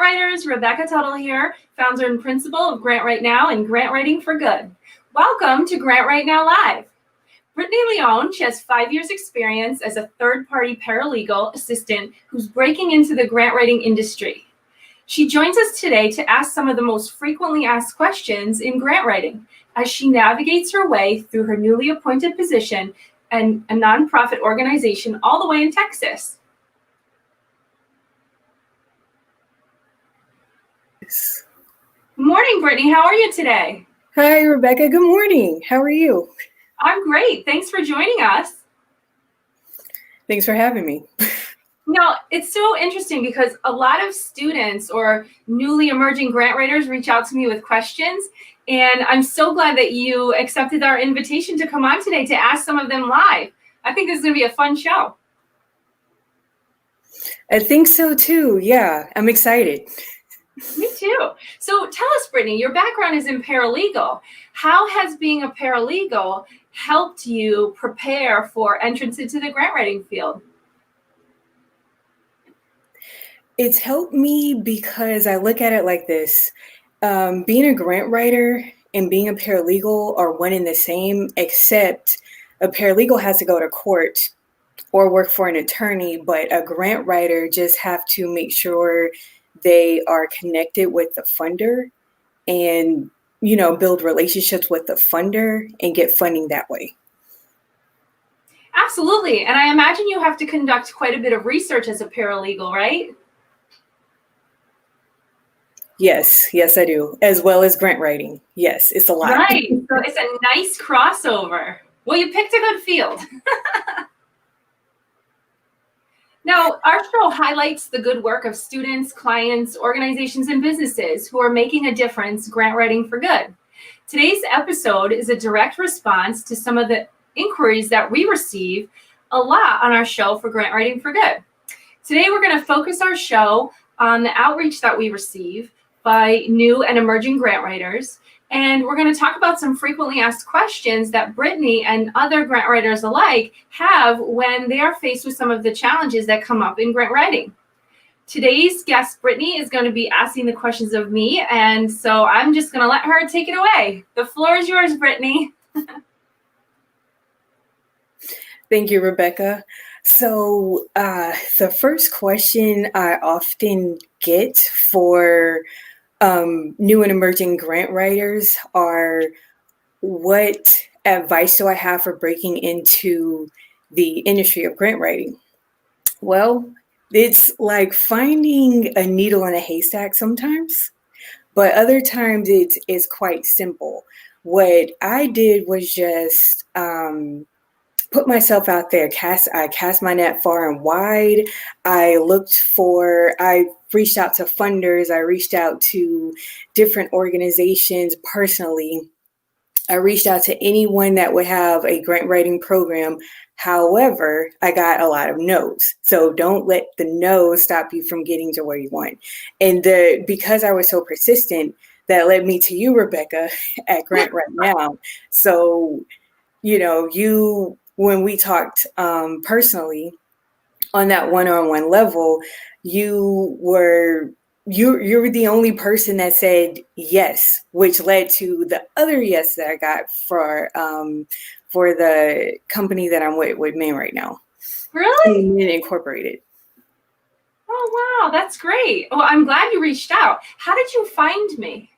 writers, Rebecca Tuttle here, founder and principal of Grant Right Now and Grant Writing for Good. Welcome to Grant Right Now Live. Brittnei Leon, she has 5 years experience as a third-party paralegal assistant who's breaking into the grant writing industry. She joins us today to ask some of the most frequently asked questions in grant writing as she navigates her way through her newly appointed position and a nonprofit organization all the way in Texas. Morning, Brittnei. How are you today? Hi, Rebecca. Good morning. How are you? I'm great. Thanks for joining us. Thanks for having me. Now, it's so interesting because a lot of students or newly emerging grant writers reach out to me with questions, and I'm so glad that you accepted our invitation to come on today to ask some of them live. I think this is going to be a fun show. I think so too. Yeah, I'm excited. Me too. So tell us, Brittnei, your background is in paralegal. How has being a paralegal helped you prepare for entrance into the grant writing field? It's helped me because I look at it like this. Being a grant writer and being a paralegal are one and the same, except a paralegal has to go to court or work for an attorney, but a grant writer just have to make sure they are connected with the funder and, build relationships with the funder and get funding that way. Absolutely. And I imagine you have to conduct quite a bit of research as a paralegal, right? Yes, I do, as well as grant writing. Yes, it's a lot. Right. So it's a nice crossover. Well, you picked a good field. Now, our show highlights the good work of students, clients, organizations, and businesses who are making a difference grant writing for good. Today's episode is a direct response to some of the inquiries that we receive a lot on our show for Grant Writing for Good. Today, we're going to focus our show on the outreach that we receive by new and emerging grant writers. And we're going to talk about some frequently asked questions that Brittnei and other grant writers alike have when they are faced with some of the challenges that come up in grant writing. Today's guest, Brittnei, is going to be asking the questions of me, and so I'm just going to let her take it away. The floor is yours, Brittnei. Thank you, Rebecca. So the first question I often get for new and emerging grant writers are, what advice do I have for breaking into the industry of grant writing? Well, it's like finding a needle in a haystack sometimes, but other times it's quite simple. What I did was just put myself out there. I cast my net far and wide. I reached out to funders. I reached out to different organizations personally. I reached out to anyone that would have a grant writing program. However, I got a lot of no's. So don't let the no's stop you from getting to where you want. And because I was so persistent, that led me to you, Rebecca, at Grant Right Now. So, when we talked personally on that one-on-one level, you were the only person that said yes, which led to the other yes that I got for the company that I'm with Maine right now. Really? Incorporated. Oh, wow. That's great. Well, I'm glad you reached out. How did you find me?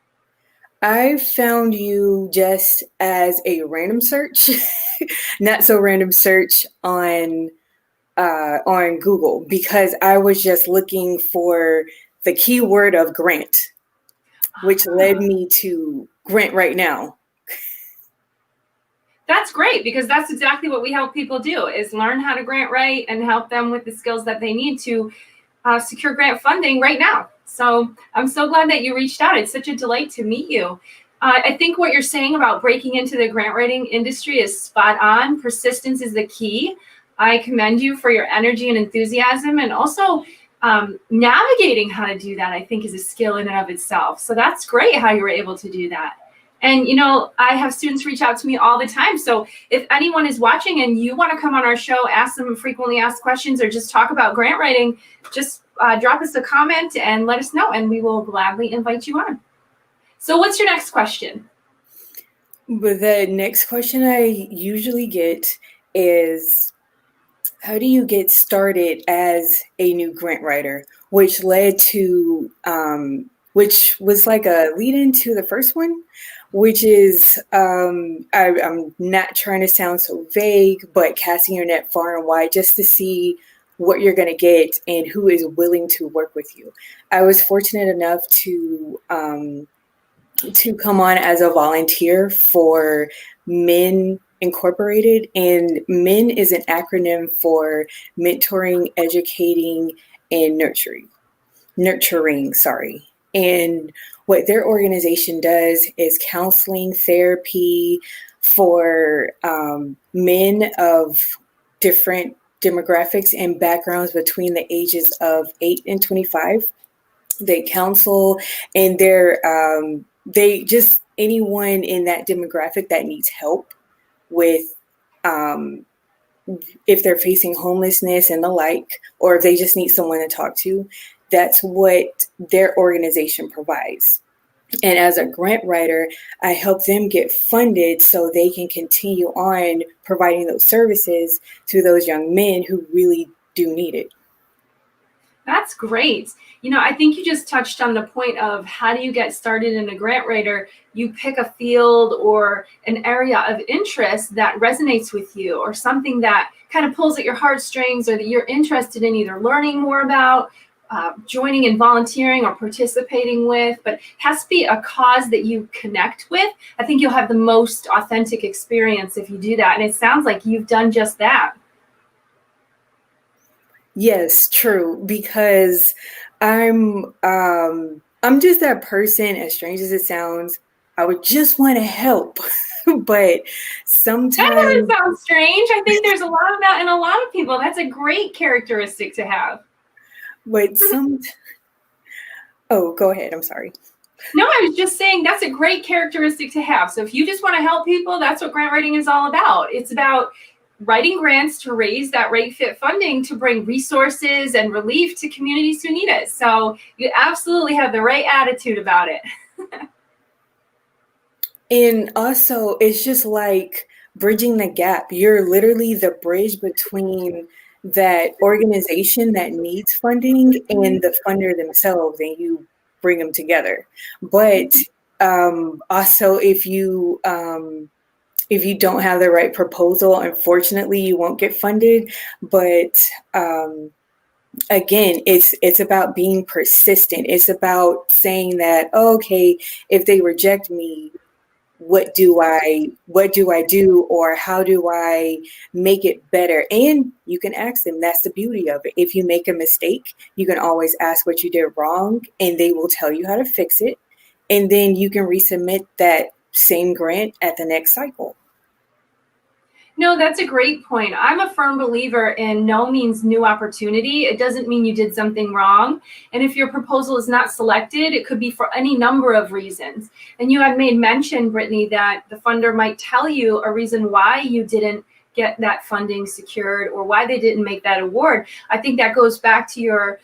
I found you just as a random search, not so random search on Google, because I was just looking for the keyword of grant, which led me to Grant Right Now. That's great, because that's exactly what we help people do, is learn how to grant write and help them with the skills that they need to secure grant funding right now. So I'm so glad that you reached out. It's such a delight to meet you. I think what you're saying about breaking into the grant writing industry is spot on. Persistence is the key. I commend you for your energy and enthusiasm, and also navigating how to do that, I think, is a skill in and of itself. So that's great how you were able to do that. And, you know, I have students reach out to me all the time. So if anyone is watching and you want to come on our show, ask some frequently asked questions, or just talk about grant writing, just drop us a comment and let us know, and we will gladly invite you on. So what's your next question? But the next question I usually get is, how do you get started as a new grant writer? Which led to, which was like a lead into the first one, which is, I'm not trying to sound so vague, but casting your net far and wide just to see what you're going to get and who is willing to work with you. I was fortunate enough to come on as a volunteer for Men Incorporated, and MEN is an acronym for mentoring, educating, and nurturing, sorry. And what their organization does is counseling, therapy for men of different demographics and backgrounds between the ages of 8 and 25. They counsel, and they just anyone in that demographic that needs help with um, if they're facing homelessness and the like, or if they just need someone to talk to. That's what their organization provides. And as a grant writer, I help them get funded so they can continue on providing those services to those young men who really do need it. That's great. You know, I think you just touched on the point of how do you get started in a grant writer? You pick a field or an area of interest that resonates with you, or something that kind of pulls at your heartstrings, or that you're interested in either learning more about, joining and volunteering or participating with, but it has to be a cause that you connect with. I think you'll have the most authentic experience if you do that. And it sounds like you've done just that. Yes, true. Because I'm just that person, as strange as it sounds, I would just want to help. But That doesn't sometimes, sound strange. I think there's a lot of that in a lot of people. That's a great characteristic to have. but some, oh, go ahead. I'm sorry. No, I was just saying that's a great characteristic to have. So if you just want to help people, that's what grant writing is all about. It's about writing grants to raise that right fit funding to bring resources and relief to communities who need it. So you absolutely have the right attitude about it. And also, it's just like bridging the gap. You're literally the bridge between that organization that needs funding and the funder themselves, and you bring them together. But also, if you don't have the right proposal, unfortunately, you won't get funded. But again, it's about being persistent. It's about saying that, oh, okay, if they reject me, what do I do, or how do I make it better? And you can ask them. That's the beauty of it. If you make a mistake, you can always ask what you did wrong, and they will tell you how to fix it, and then you can resubmit that same grant at the next cycle. No, that's a great point. I'm a firm believer in no means new opportunity. It doesn't mean you did something wrong. And if your proposal is not selected, it could be for any number of reasons. And you had made mention, Brittney, that the funder might tell you a reason why you didn't get that funding secured or why they didn't make that award. I think that goes back to your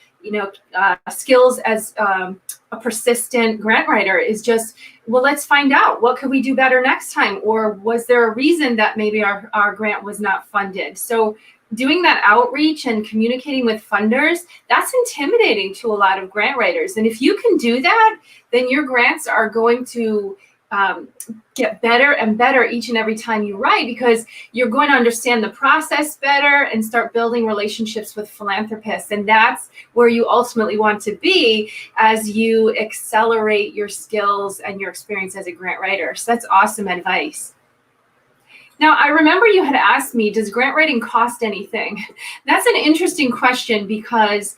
skills as a persistent grant writer, is just, well, let's find out what could we do better next time, or was there a reason that maybe our grant was not funded. So doing that outreach and communicating with funders, that's intimidating to a lot of grant writers. And if you can do that, then your grants are going to get better and better each and every time you write, because you're going to understand the process better and start building relationships with philanthropists. And that's where you ultimately want to be as you accelerate your skills and your experience as a grant writer. So that's awesome advice. Now, I remember you had asked me, does grant writing cost anything? That's an interesting question, because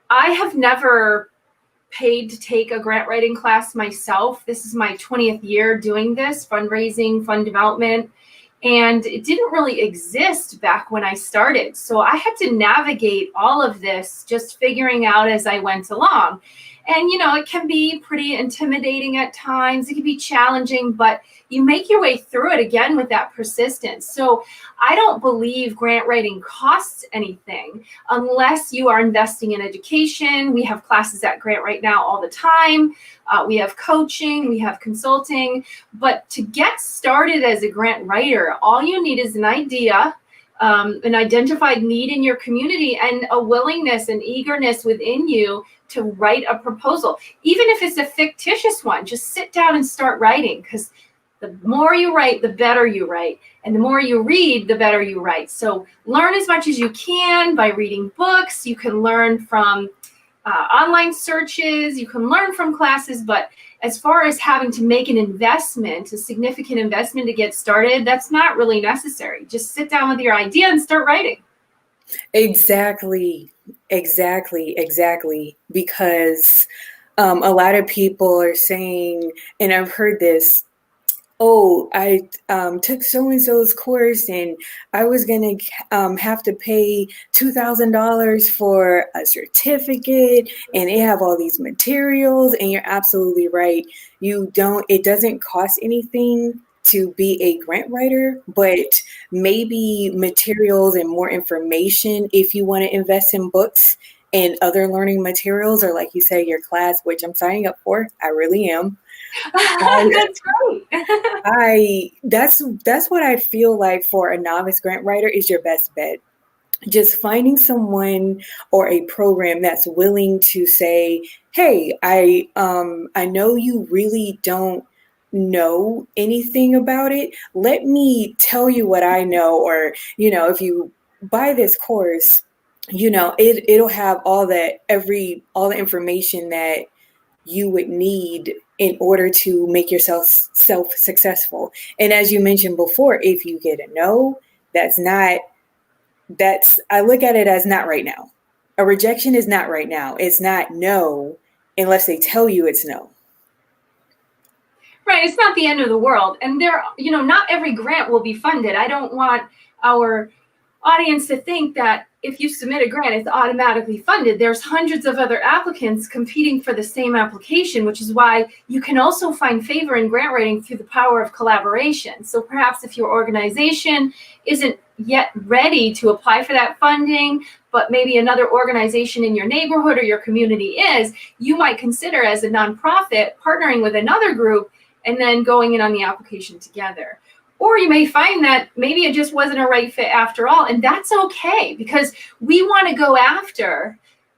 I have never paid to take a grant writing class myself. This is my 20th year doing this, fundraising, fund development, and it didn't really exist back when I started. So I had to navigate all of this, just figuring out as I went along. And, it can be pretty intimidating at times. It can be challenging, but you make your way through it again with that persistence. So I don't believe grant writing costs anything unless you are investing in education. We have classes at Grant Write Now all the time. We have coaching, we have consulting. But to get started as a grant writer, all you need is an idea, an identified need in your community, and a willingness and eagerness within you to write a proposal. Even if it's a fictitious one, just sit down and start writing, because the more you write, the better you write. And the more you read, the better you write. So learn as much as you can by reading books. You can learn from online searches. You can learn from classes. But as far as having to make an investment, a significant investment to get started, that's not really necessary. Just sit down with your idea and start writing. Exactly. Because a lot of people are saying, and I've heard this, oh, I took so-and-so's course and I was going to have to pay $2,000 for a certificate, and they have all these materials. And you're absolutely right. It doesn't cost anything to be a grant writer, but maybe materials and more information if you want to invest in books and other learning materials, or like you say, your class, which I'm signing up for. I really am. That's great. That's what I feel like for a novice grant writer is your best bet. Just finding someone or a program that's willing to say, hey, I know you really don't know anything about it. Let me tell you what I know. Or, if you buy this course, it'll have all the information that you would need in order to make yourself successful. And as you mentioned before, if you get a no, I look at it as not right now. A rejection is not right now. It's not no unless they tell you it's no. Right. It's not the end of the world. And not every grant will be funded. I don't want our audience to think that if you submit a grant, it's automatically funded. There's hundreds of other applicants competing for the same application, which is why you can also find favor in grant writing through the power of collaboration. So perhaps if your organization isn't yet ready to apply for that funding, but maybe another organization in your neighborhood or your community is, you might consider as a nonprofit partnering with another group and then going in on the application together. Or you may find that maybe it just wasn't a right fit after all, and that's okay, because we want to go after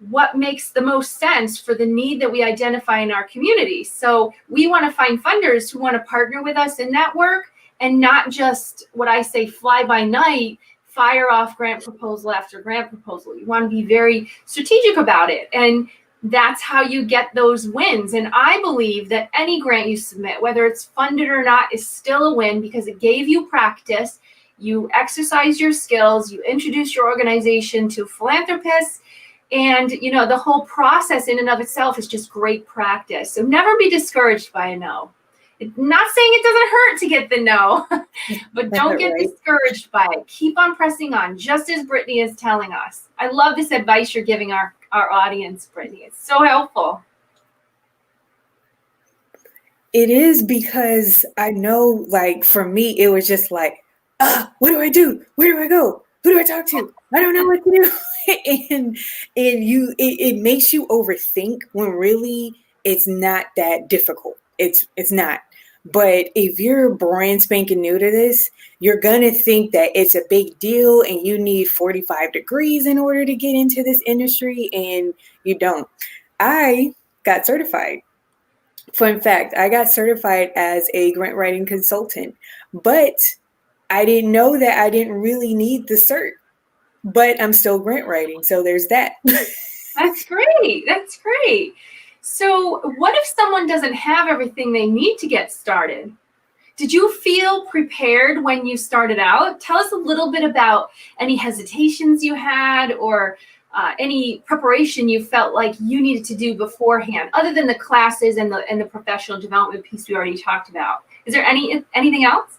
what makes the most sense for the need that we identify in our community. So we want to find funders who want to partner with us in that work, and not just what I say fly by night, fire off grant proposal after grant proposal. You want to be very strategic about it, and that's how you get those wins. And I believe that any grant you submit, whether it's funded or not, is still a win, because it gave you practice, you exercise your skills, you introduce your organization to philanthropists, and the whole process in and of itself is just great practice. So never be discouraged by a no. Not saying it doesn't hurt to get the no, but don't get discouraged by it. Keep on pressing on, just as Brittney is telling us. I love this advice you're giving our audience, Brittney. It's so helpful. It is, because I know, like, for me, it was just like, what do I do? Where do I go? Who do I talk to? I don't know what to do. and it makes you overthink when really it's not that difficult. It's not. But if you're brand spanking new to this, you're going to think that it's a big deal and you need 45 degrees in order to get into this industry, and you don't. I got certified. Fun fact, I got certified as a grant writing consultant, but I didn't know that I didn't really need the cert, but I'm still grant writing. So there's that. That's great. That's great. So what if someone doesn't have everything they need to get started? Did you feel prepared when you started out? Tell us a little bit about any hesitations you had, or any preparation you felt like you needed to do beforehand, other than the classes and the professional development piece we already talked about. Is there anything else?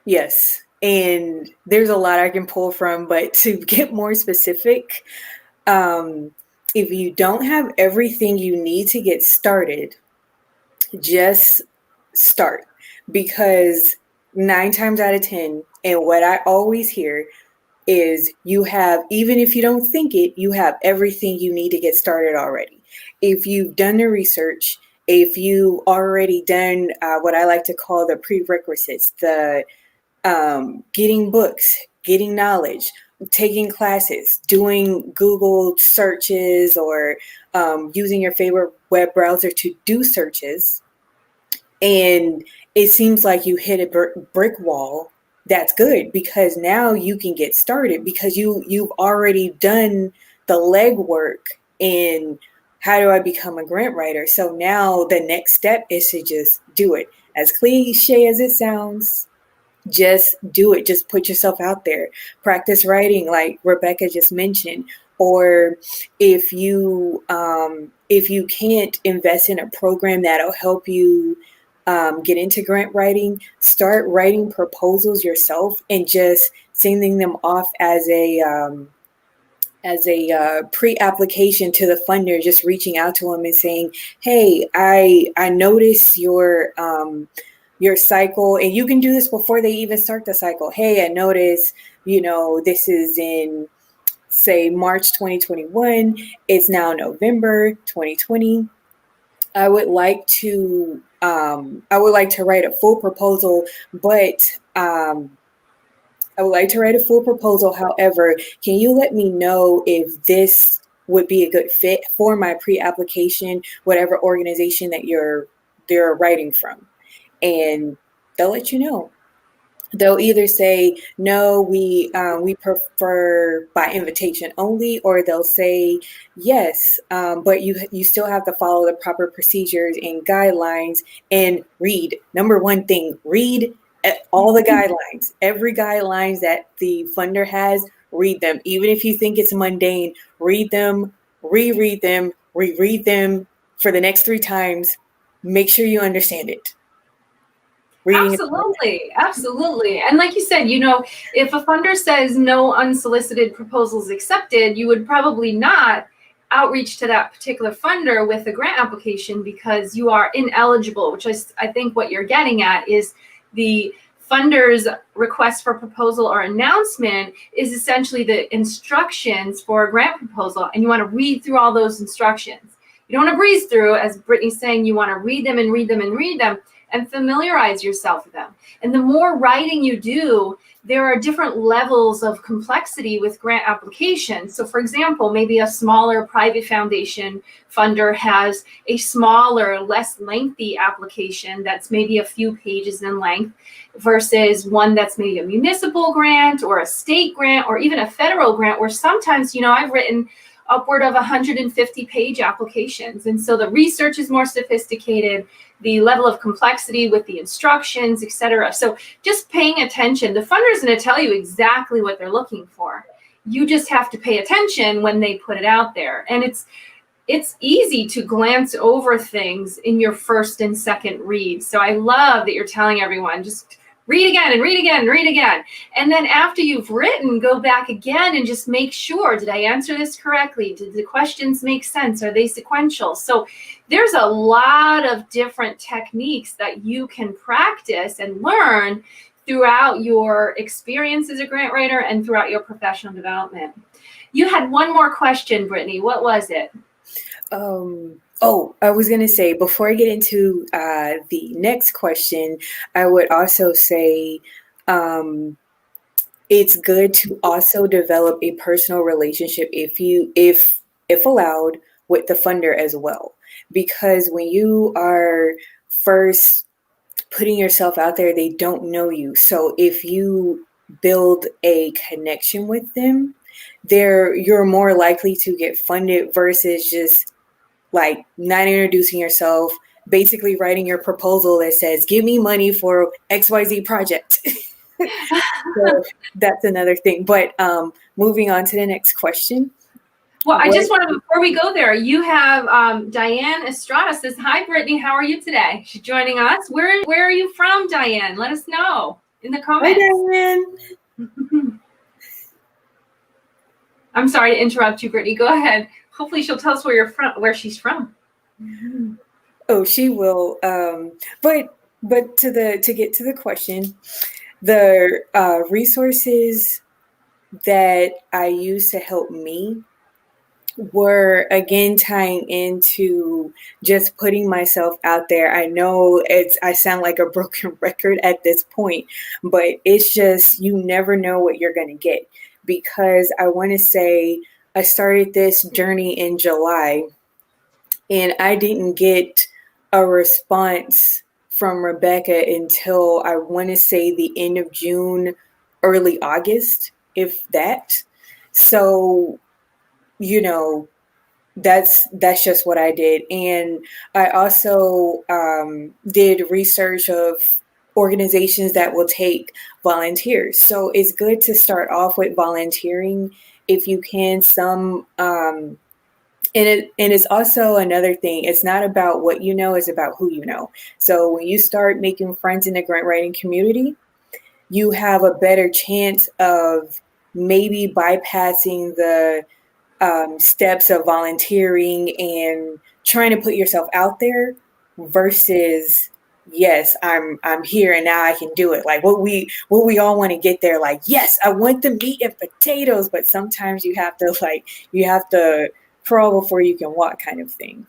Yes, and there's a lot I can pull from, but to get more specific, if you don't have everything you need to get started, just start. Because 9 times out of 10, and what I always hear is you have, even if you don't think it, you have everything you need to get started already. If you've done the research, if you already done what I like to call the prerequisites, the getting books, getting knowledge, taking classes, doing Google searches, or using your favorite web browser to do searches, and it seems like you hit a brick wall, that's good, because now you can get started, because you've already done the legwork in how do I become a grant writer. So now the next step is to just do it. As cliche as it sounds, just do it. Just put yourself out there. Practice writing, like Rebecca just mentioned. Or if you can't invest in a program that'll help you get into grant writing, start writing proposals yourself and just sending them off as a pre-application to the funder, just reaching out to them and saying, hey, I notice your cycle, and you can do this before they even start the cycle. Hey, I notice, this is in, say, March 2021. It's now November 2020. I would like to write a full proposal, but However, can you let me know if this would be a good fit for my pre-application, whatever organization that they're writing from? And they'll let you know. They'll either say, no, we prefer by invitation only, or they'll say, yes, but you still have to follow the proper procedures and guidelines, and read. Number one thing, read all the guidelines. Every guidelines that the funder has, read them. Even if you think it's mundane, read them, reread them for the next 3 times. Make sure you understand it. Absolutely. And like you said, if a funder says no unsolicited proposals accepted, you would probably not outreach to that particular funder with a grant application because you are ineligible, which I think what you're getting at is the funder's request for proposal or announcement is essentially the instructions for a grant proposal, and you want to read through all those instructions. You don't want to breeze through, as Brittney's saying, you want to read them and familiarize yourself with them. And the more writing you do, there are different levels of complexity with grant applications. So for example, maybe a smaller private foundation funder has a smaller, less lengthy application that's maybe a few pages in length versus one that's maybe a municipal grant or a state grant or even a federal grant, where sometimes, I've written upward of 150-page applications. And so the research is more sophisticated, the level of complexity with the instructions, et cetera. So just paying attention, the funder is going to tell you exactly what they're looking for. You just have to pay attention when they put it out there. And it's easy to glance over things in your first and second read. So I love that you're telling everyone, just read again and read again and read again. And then after you've written, go back again and just make sure, did I answer this correctly? Did the questions make sense? Are they sequential? So there's a lot of different techniques that you can practice and learn throughout your experience as a grant writer and throughout your professional development. You had one more question, Brittney. What was it? I was going to say, before I get into the next question, I would also say it's good to also develop a personal relationship, if allowed, with the funder as well. Because when you are first putting yourself out there, they don't know you. So if you build a connection with them, you're more likely to get funded versus just like not introducing yourself, basically writing your proposal that says, give me money for XYZ project. So that's another thing. But moving on to the next question. Well, I just want to, before we go there, you have Diane Estrada says, hi, Brittney, how are you today? She's joining us. Where are you from, Diane? Let us know in the comments. Hi, Diane. I'm sorry to interrupt you, Brittney. Go ahead. Hopefully she'll tell us where she's from. Oh, she will. But to get to the question, the resources that I use to help me were again tying into just putting myself out there. I know I sound like a broken record at this point, but it's just you never know what you're going to get, because I want to say I started this journey in July and I didn't get a response from Rebecca until I want to say the end of June, early August, if that. So, you know, that's just what I did. And I also did research of organizations that will take volunteers. So it's good to start off with volunteering if you can. And it's also another thing. It's not about what you know, it's about who you know. So when you start making friends in the grant writing community, you have a better chance of maybe bypassing the steps of volunteering and trying to put yourself out there versus yes, I'm here and now I can do it. Like what we all want to get there, like, yes, I want the meat and potatoes, but sometimes you have to crawl before you can walk kind of thing.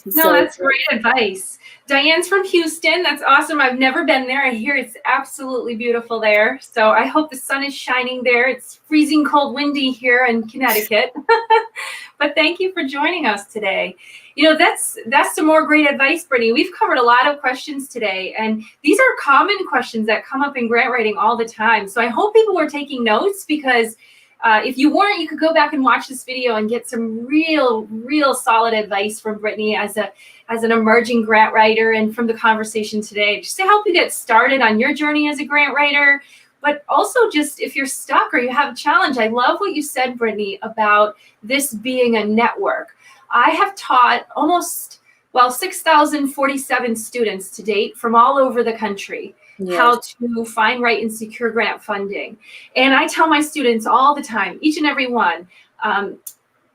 No, that's great advice. Diane's from Houston. That's awesome. I've never been there. I hear it's absolutely beautiful there. So I hope the sun is shining there. It's freezing cold, windy here in Connecticut. But thank you for joining us today. You know, that's some more great advice, Brittney. We've covered a lot of questions today, and these are common questions that come up in grant writing all the time. So I hope people were taking notes, because if you weren't, you could go back and watch this video and get some real solid advice from Brittney as an emerging grant writer, and from the conversation today, just to help you get started on your journey as a grant writer. But also just if you're stuck or you have a challenge, I love what you said, Brittney, about this being a network. I have taught 6,047 students to date from all over the country. Yes. How to find, write, and secure grant funding. And I tell my students all the time, each and every one,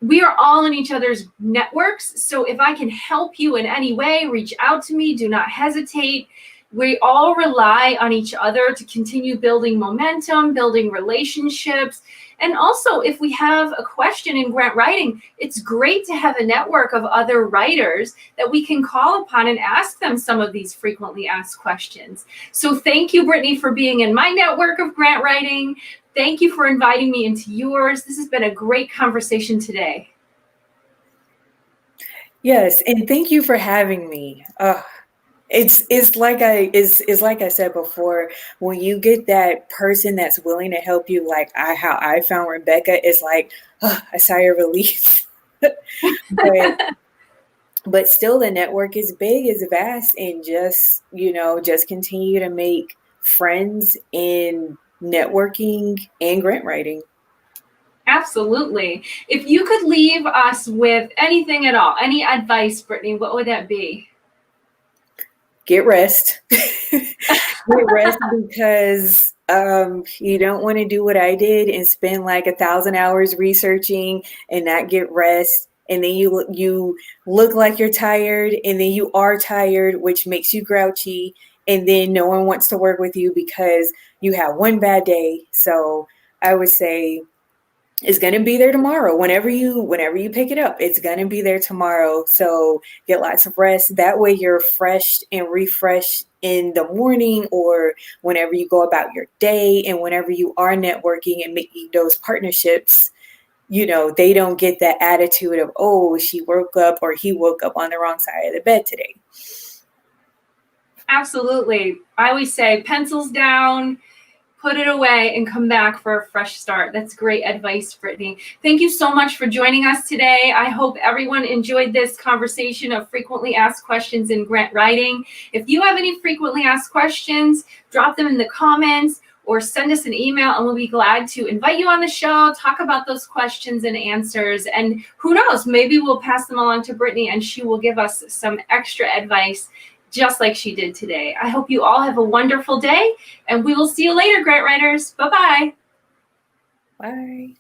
we are all in each other's networks. So if I can help you in any way, reach out to me, do not hesitate. We all rely on each other to continue building momentum, building relationships. And also, if we have a question in grant writing, it's great to have a network of other writers that we can call upon and ask them some of these frequently asked questions. So thank you, Brittney, for being in my network of grant writing. Thank you for inviting me into yours. This has been a great conversation today. Yes, and thank you for having me. It's like I said before, when you get that person that's willing to help you, like how I found Rebecca, it's like a sigh of relief. but still, the network is big, is vast, and just continue to make friends in networking and grant writing. Absolutely. If you could leave us with anything at all, any advice, Brittney, what would that be? Get rest. Get rest, because you don't want to do what I did and spend like 1,000 hours researching and not get rest. And then you look like you're tired, and then you are tired, which makes you grouchy. And then no one wants to work with you because you had one bad day. So I would say it's going to be there tomorrow. Whenever you pick it up, it's going to be there tomorrow. So get lots of rest. That way you're fresh and refreshed in the morning, or whenever you go about your day, and whenever you are networking and making those partnerships, they don't get that attitude of, oh, she woke up or he woke up on the wrong side of the bed today. Absolutely. I always say pencils down, put it away, and come back for a fresh start. That's great advice, Brittney. Thank you so much for joining us today. I hope everyone enjoyed this conversation of frequently asked questions in grant writing. If you have any frequently asked questions, drop them in the comments or send us an email, and we'll be glad to invite you on the show, talk about those questions and answers. And who knows, maybe we'll pass them along to Brittney and she will give us some extra advice, just like she did today. I hope you all have a wonderful day, and we will see you later, grant writers. Bye-bye. Bye.